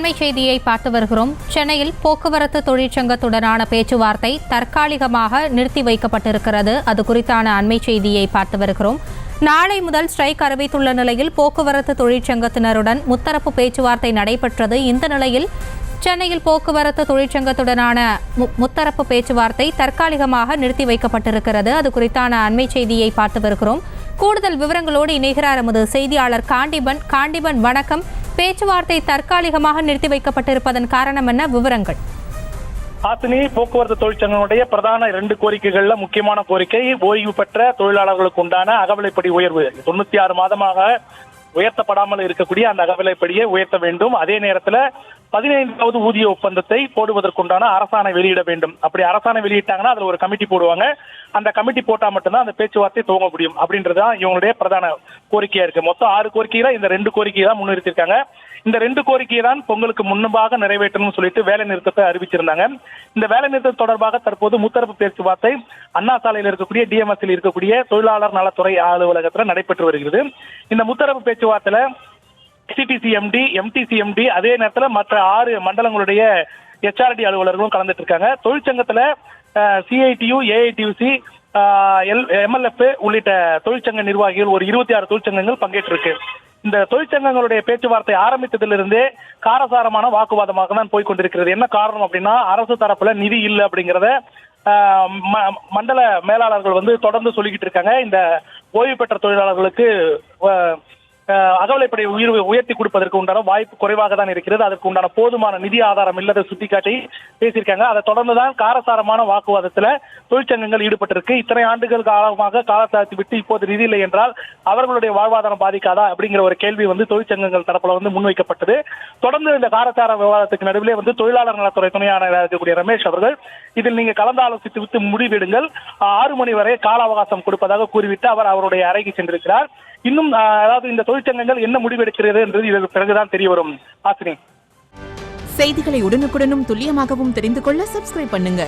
அண்மை செய்தியை பார்த்து வருகிறோம். சென்னையில் போக்குவரத்து தொழிற்சங்கத்துடனான பேச்சுவார்த்தை தற்காலிகமாக நிறுத்தி வைக்கப்பட்டிருக்கிறது. அது குறித்தான அண்மை செய்தியை பார்த்து வருகிறோம். நாளை முதல் ஸ்ட்ரைக் அறிவித்துள்ள நிலையில் போக்குவரத்து தொழிற்சங்கத்தினருடன் முத்தரப்பு பேச்சுவார்த்தை நடைபெற்றது. இந்த நிலையில் சென்னையில் போக்குவரத்து தொழிற்சங்கத்துடனான முத்தரப்பு பேச்சுவார்த்தை தற்காலிகமாக நிறுத்தி வைக்கப்பட்டிருக்கிறது. அது குறித்தான அண்மை செய்தியை பார்த்து வருகிறோம். கூடுதல் விவரங்களோடு இணைகிறார் எமது செய்தியாளர் காண்டிபன். வணக்கம். பேச்சுவார்த்தை தற்காலிகமாக நிறுத்தி வைக்கப்பட்டிருப்பதன் காரணம் என்ன? விவரங்கள். ஆசினி, போக்குவரத்து தொழிற்சங்கங்களுடைய பிரதான 2 கோரிக்கைகள்ல முக்கியமான கோரிக்கை ஓய்வு பெற்ற தொழிலாளர்களுக்கு உண்டான அகவிலைப்படி உயர்வு. 96 மாதமாக உயர்த்தப்படாமல் இருக்கக்கூடிய அந்த அகவிலைப்படியை உயர்த்த வேண்டும். அதே நேரத்தில் 15வது ஊதிய ஒப்பந்தத்தை போடுவதற்குண்டான அரசாணை வெளியிட வேண்டும். அப்படி அரசாணை வெளியிட்டாங்கன்னா அதுல ஒரு கமிட்டி போடுவாங்க. அந்த கமிட்டி போட்டா மட்டும்தான் அந்த பேச்சுவார்த்தை துவங்க முடியும் அப்படின்றதுதான் இவங்களுடைய பிரதான கோரிக்கையா இருக்கு. மொத்தம் 6 கோரிக்கையில இந்த 2 கோரிக்கையை தான் முன்னிறுத்திருக்காங்க. இந்த 2 கோரிக்கையை தான் பொங்கலுக்கு முன்பாக நிறைவேற்றணும்னு சொல்லிட்டு வேலை நிறுத்தத்தை அறிவிச்சிருந்தாங்க. இந்த வேலை நிறுத்தம் தொடர்பாக தற்போது முத்தரப்பு பேச்சுவார்த்தை அண்ணா சாலையில் இருக்கக்கூடிய டிஎம்எஸ்ல இருக்கக்கூடிய தொழிலாளர் நலத்துறை அலுவலகத்தில் நடைபெற்று வருகிறது. இந்த முத்தரப்பு பேச்சுவார்த்தையில சிடிசிஎம்டி, எம்டிசிஎம்டி, அதே நேரத்தில் மற்ற 6 மண்டலங்களுடைய ஹெச்ஆர்டி அலுவலர்களும் கலந்துட்டு இருக்காங்க. தொழிற்சங்கத்துல சிஐடியு, ஏஐடியூசி, எம்எல்எஃப் உள்ளிட்ட தொழிற்சங்க நிர்வாகிகள் ஒரு 26 தொழிற்சங்கங்கள் பங்கேற்றிருக்கு. இந்த தொழிற்சங்கங்களுடைய பேச்சுவார்த்தை ஆரம்பித்ததிலிருந்தே காரசாரமான வாக்குவாதமாக தான் போய்கொண்டிருக்கிறது. என்ன காரணம் அப்படின்னா, அரசு தரப்புல நிதி இல்லை அப்படிங்கிறத மண்டல மேலாளர்கள் தொடர்ந்து சொல்லிக்கிட்டு இருக்காங்க. இந்த ஓய்வு பெற்ற தொழிலாளர்களுக்கு அகவிலைப்படி உயர்த்தி கொடுப்பதற்கு உண்டான வாய்ப்பு குறைவாக தான் இருக்கிறது. அதற்கு உண்டான போதுமான நிதி ஆதாரம் இல்லாத சுட்டிக்காட்டி பேசியிருக்காங்க. அதை தொடர்ந்துதான் காரசாரமான வாக்குவாதத்துல தொழிற்சங்கங்கள் ஈடுபட்டிருக்கு. இத்தனை ஆண்டுகள் காலமாக காலத்தாழ்த்தி விட்டு இப்போது நிதி இல்லை என்றால் அவர்களுடைய வாழ்வாதாரம் பாதிக்காதா அப்படிங்கிற ஒரு கேள்வி தொழிற்சங்கங்கள் தரப்புல முன்வைக்கப்பட்டது. தொடர்ந்து இந்த காரசார விவாதத்துக்கு நடுவிலே தொழிலாளர் நலத்துறை துணை ஆணையராக இருக்கக்கூடிய ரமேஷ் அவர்கள் இதில் நீங்க கலந்து ஆலோசித்து விட்டு முடிவெடுங்கள், 6 மணி வரை கால அவகாசம் கொடுப்பதாக கூறிவிட்டு அவர் அவருடைய அறைக்கு சென்றிருக்கிறார். இன்னும் அதாவது இந்த தொழிற்சங்கங்கள் என்ன முடிவெடுக்கிறது என்றது இதற்கு பிறகுதான் தெரிய வரும். ஆசினி, செய்திகளை உடனுக்குடனும் துல்லியமாகவும் தெரிந்து கொள்ள சப்ஸ்கிரைப் பண்ணுங்க.